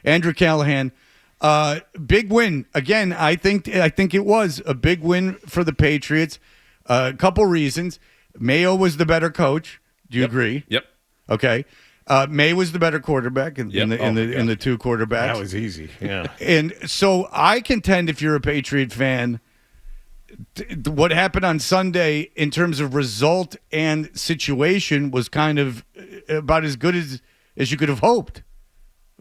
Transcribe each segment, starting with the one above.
Andrew Callahan. Big win. Again, I think it was a big win for the Patriots. A couple reasons. Mayo was the better coach. Do you agree? Yep. Okay. May was the better quarterback in the two quarterbacks. That was easy. Yeah. And so I contend, if you're a Patriot fan, what happened on Sunday in terms of result and situation was kind of about as good as you could have hoped.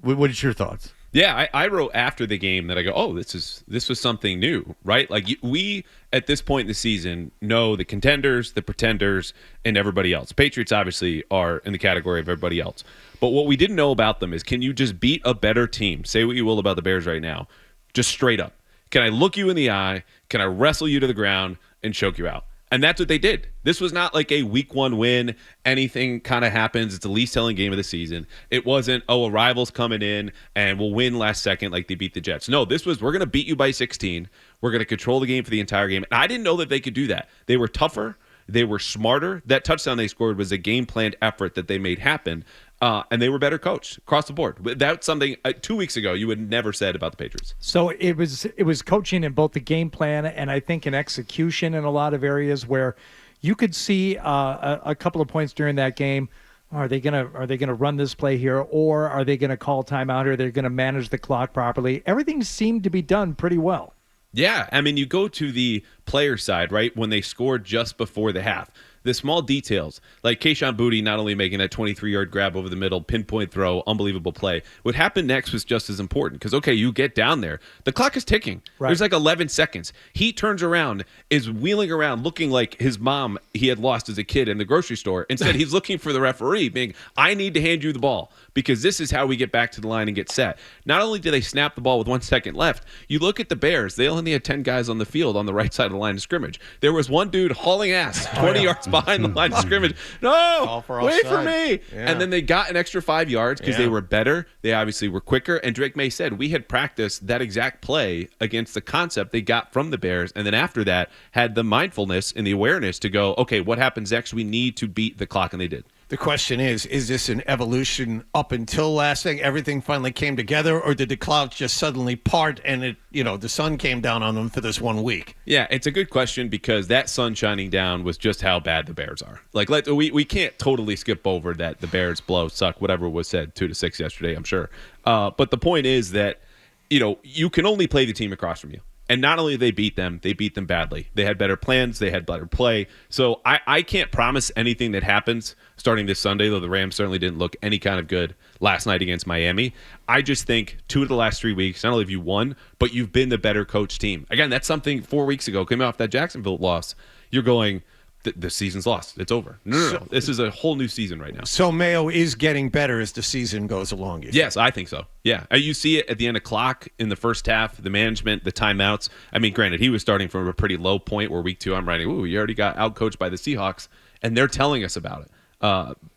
What is your thoughts? Yeah, I wrote after the game that I go, oh, this was something new, right? Like we at this point in the season know the contenders, the pretenders, and everybody else. Patriots obviously are in the category of everybody else. But what we didn't know about them is, can you just beat a better team? Say what you will about the Bears right now, just straight up. Can I look you in the eye? Can I wrestle you to the ground and choke you out? And that's what they did. This was not like a week one win. Anything kind of happens. It's the least selling game of the season. It wasn't, a rival's coming in and we'll win last second like they beat the Jets. No, this was, we're going to beat you by 16. We're going to control the game for the entire game. And I didn't know that they could do that. They were tougher. They were smarter. That touchdown they scored was a game-planned effort that they made happen. And they were better coached across the board. That's something 2 weeks ago you would never said about the Patriots. So it was coaching in both the game plan and I think in execution in a lot of areas where you could see a couple of points during that game. Are they gonna run this play here, or are they gonna call timeout, or are they gonna manage the clock properly? Everything seemed to be done pretty well. Yeah, I mean, you go to the player side, right, when they scored just before the half. The small details, like Ke'Shawn Boutte not only making that 23-yard grab over the middle, pinpoint throw, unbelievable play. What happened next was just as important because, okay, you get down there. The clock is ticking. Right. There's like 11 seconds. He turns around, is wheeling around looking like his mom he had lost as a kid in the grocery store. Instead, he's looking for the referee, being, I need to hand you the ball because this is how we get back to the line and get set. Not only do they snap the ball with 1 second left, you look at the Bears. They only had 10 guys on the field on the right side of the line of scrimmage. There was one dude hauling ass 20 yards behind the line of scrimmage. No, wait for me. Yeah. And then they got an extra 5 yards because they were better. They obviously were quicker. And Drake Maye said, we had practiced that exact play against the concept they got from the Bears. And then after that, had the mindfulness and the awareness to go, okay, what happens next? We need to beat the clock. And they did. The question is this an evolution up until last thing? Everything finally came together, or did the clouds just suddenly part and the sun came down on them for this 1 week? Yeah, it's a good question because that sun shining down was just how bad the Bears are. Like, we can't totally skip over that the Bears suck, whatever was said 2-6 yesterday, I'm sure. But the point is that, you can only play the team across from you. And not only did they beat them badly. They had better plans. They had better play. So I can't promise anything that happens starting this Sunday, though the Rams certainly didn't look any kind of good last night against Miami. I just think 2 of the last 3 weeks, not only have you won, but you've been the better coach team. Again, that's something 4 weeks ago, came off that Jacksonville loss. You're going, the season's lost. It's over. No. This is a whole new season right now. So Mayo is getting better as the season goes along. Yes, I think so. Yeah. You see it at the end of clock in the first half, the management, the timeouts. I mean, granted, he was starting from a pretty low point where week 2 I'm writing, you already got outcoached by the Seahawks, and they're telling us about it.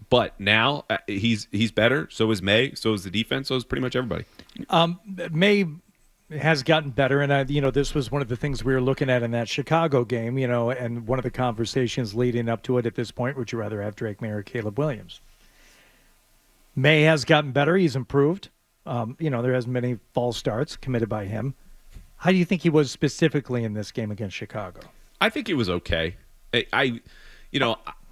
But now he's better. So is May. So is the defense. So is pretty much everybody. May has gotten better, and this was one of the things we were looking at in that Chicago game, and one of the conversations leading up to it at this point. Would you rather have Drake Maye or Caleb Williams? May has gotten better. He's improved. There hasn't been any false starts committed by him. How do you think he was specifically in this game against Chicago? I think he was okay.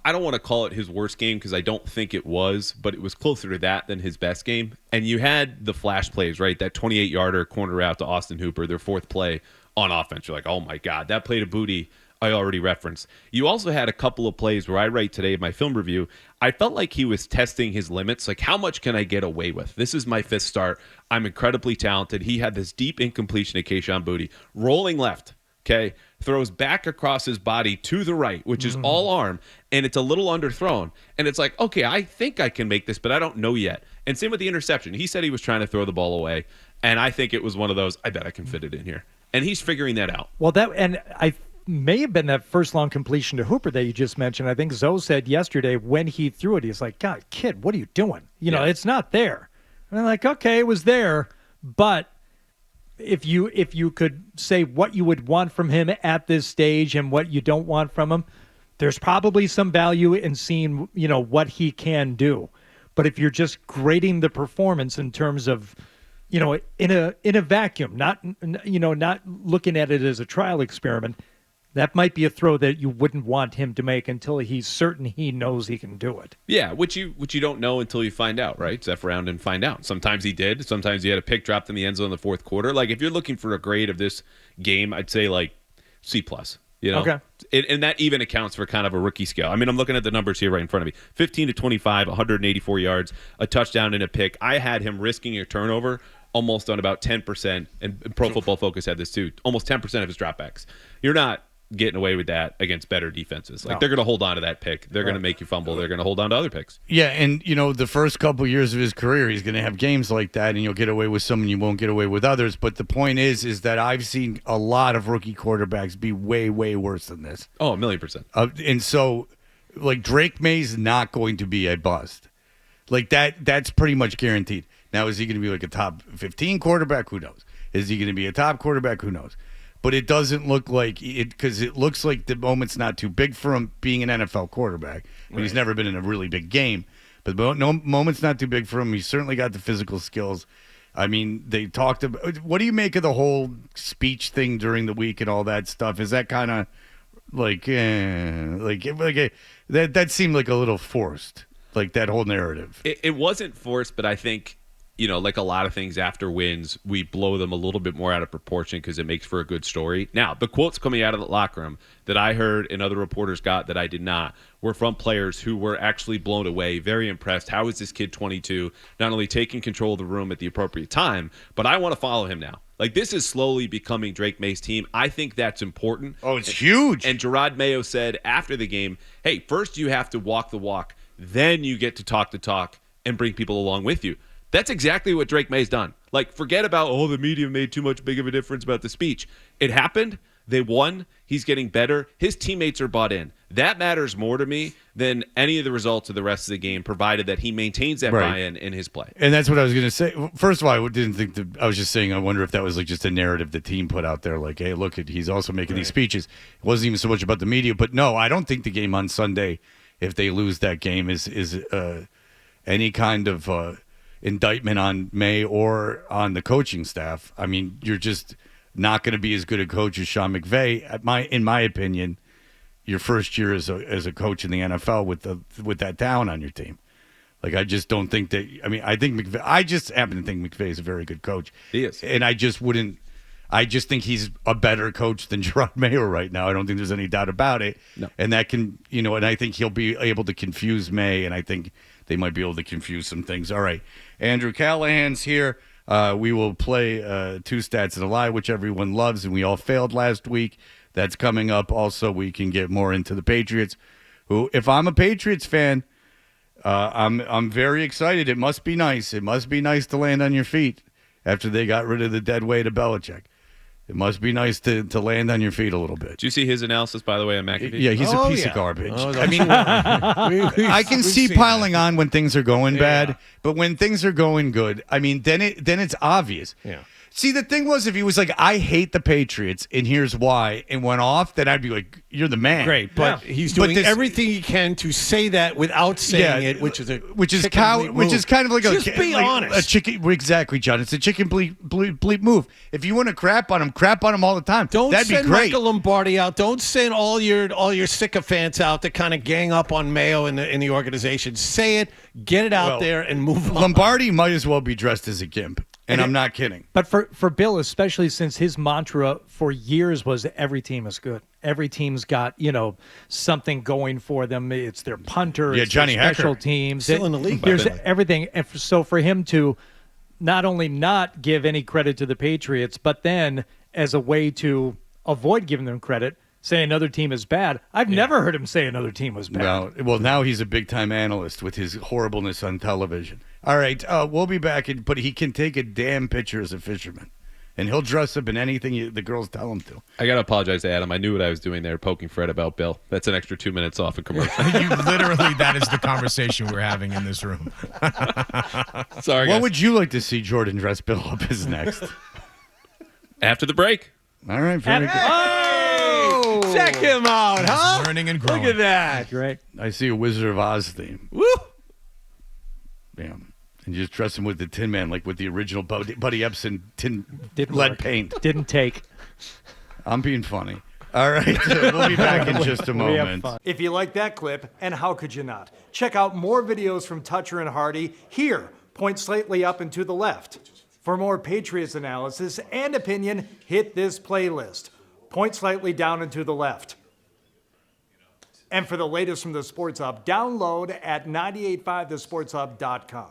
I don't want to call it his worst game because I don't think it was, but it was closer to that than his best game. And you had the flash plays, right? That 28-yarder corner route to Austin Hooper, their 4th play on offense. You're like, oh my God, that play to Boutte I already referenced. You also had a couple of plays where I write today in my film review, I felt like he was testing his limits. Like, how much can I get away with? This is my 5th start. I'm incredibly talented. He had this deep incompletion to Ke'Shawn Boutte, rolling left. Okay, throws back across his body to the right, which is all arm, and it's a little underthrown. And it's like, okay, I think I can make this, but I don't know yet. And same with the interception. He said he was trying to throw the ball away, and I think it was one of those, I bet I can fit it in here. And he's figuring that out. Well, I may have been that first long completion to Hooper that you just mentioned. I think Zoe said yesterday when he threw it, he's like, God, kid, what are you doing? It's not there. And I'm like, okay, it was there, but if you could say what you would want from him at this stage and what you don't want from him, there's probably some value in seeing, what he can do. But if you're just grading the performance in terms of, in a vacuum, not looking at it as a trial experiment, that might be a throw that you wouldn't want him to make until he's certain he knows he can do it. Yeah, which you don't know until you find out, right? Zeph around and find out. Sometimes he did. Sometimes he had a pick dropped in the end zone in the fourth quarter. Like, if you're looking for a grade of this game, I'd say like C+. Okay. And that even accounts for kind of a rookie scale. I mean, I'm looking at the numbers here right in front of me. 15 to 25, 184 yards, a touchdown and a pick. I had him risking a turnover almost on about 10%, and Pro Football Focus had this too, almost 10% of his dropbacks. You're not getting away with that against better defenses. Like, they're going to hold on to that pick. They're going to make you fumble. They're going to hold on to other picks. Yeah, and, the first couple years of his career, he's going to have games like that, and you'll get away with some and you won't get away with others. But the point is that I've seen a lot of rookie quarterbacks be way, way worse than this. Oh, 1,000,000%. And so, like, Drake Maye's not going to be a bust. Like, that's pretty much guaranteed. Now, is he going to be like a top 15 quarterback? Who knows? Is he going to be a top quarterback? Who knows? But it doesn't look like it, because it looks like the moment's not too big for him being an NFL quarterback. I mean, he's never been in a really big game, but no moment's not too big for him. He's certainly got the physical skills. I mean, they talked about, what do you make of the whole speech thing during the week and all that stuff? Is that kind of like that seemed like a little forced, like that whole narrative? It wasn't forced, but I think, like a lot of things after wins, we blow them a little bit more out of proportion because it makes for a good story. Now, the quotes coming out of the locker room that I heard and other reporters got that I did not were from players who were actually blown away, very impressed. How is this kid 22, not only taking control of the room at the appropriate time, but I want to follow him now. Like, this is slowly becoming Drake Maye's team. I think that's important. Oh, it's huge. And Jerod Mayo said after the game, hey, first you have to walk the walk, then you get to talk the talk and bring people along with you. That's exactly what Drake Maye's done. Like, forget about, the media made too much big of a difference about the speech. It happened. They won. He's getting better. His teammates are bought in. That matters more to me than any of the results of the rest of the game, provided that he maintains that buy-in in his play. And that's what I was going to say. First of all, I didn't think I was just saying, I wonder if that was like just a narrative the team put out there. Like, hey, look, he's also making these speeches. It wasn't even so much about the media. But no, I don't think the game on Sunday, if they lose that game, is any kind of indictment on May or on the coaching staff. I mean, you're just not going to be as good a coach as Sean McVay. In my opinion, your first year as a coach in the NFL with that talent on your team. Like, I just don't think that. I mean, I just happen to think McVay is a very good coach. He is, and I just think he's a better coach than Jerod Mayo right now. I don't think there's any doubt about it. No. And that can, and I think he'll be able to confuse May, and I think they might be able to confuse some things. All right. Andrew Callahan's here. We will play Two Stats and a Lie, which everyone loves, and we all failed last week. That's coming up. Also, we can get more into the Patriots, who, if I'm a Patriots fan, I'm very excited. It must be nice. It must be nice to land on your feet after they got rid of the dead weight of Belichick. It must be nice to land on your feet a little bit. Did you see his analysis, by the way, on McAfee? Yeah, he's a piece of garbage. Oh, I mean, I can see piling on when things are going bad, but when things are going good, I mean, then it's obvious. Yeah. See, the thing was, if he was like, I hate the Patriots, and here's why, and went off, then I'd be like, you're the man. Great, but he's doing everything he can to say that without saying it, which is kind of like just be honest. A chicken. Exactly, John. It's a chicken bleep move. If you want to crap on him all the time, that'd be send great. Michael Lombardi out. Don't send all your sycophants out to kind of gang up on Mayo in the organization. Say it, get it out there, and move on. Lombardi might as well be dressed as a gimp. And I'm not kidding. But for Bill, especially since his mantra for years was every team is good. Every team's got, something going for them. It's their punter, it's Johnny their special Hecker. teams. Still in the league. There's everything. And so for him to not only not give any credit to the Patriots, but then as a way to avoid giving them credit, say another team is bad. I've never heard him say another team was bad. Well, now he's a big-time analyst with his horribleness on television. All right, we'll be back, but he can take a damn picture as a fisherman, and he'll dress up in anything the girls tell him to. I got to apologize to Adam. I knew what I was doing there, poking Fred about Bill. That's an extra 2 minutes off a commercial. That is the conversation we're having in this room. Sorry, What guys. would you like to see Jordan dress Bill up as next? After the break. All right, very good. Oh, check him out, huh? Learning and growing. Look at that. Great. I see a Wizard of Oz theme. Woo! Yeah. And you just dress him with the Tin Man, like with the original Buddy Epson Didn't lead work. paint. Didn't take. I'm being funny. All right, we'll be back in just a We have moment. fun. If you like that clip, and how could you not? Check out more videos from Toucher and Hardy here. Point slightly up and to the left. For more Patriots analysis and opinion, hit this playlist. Point slightly down and to the left. And for the latest from the Sports Hub, download at 985thesportshub.com.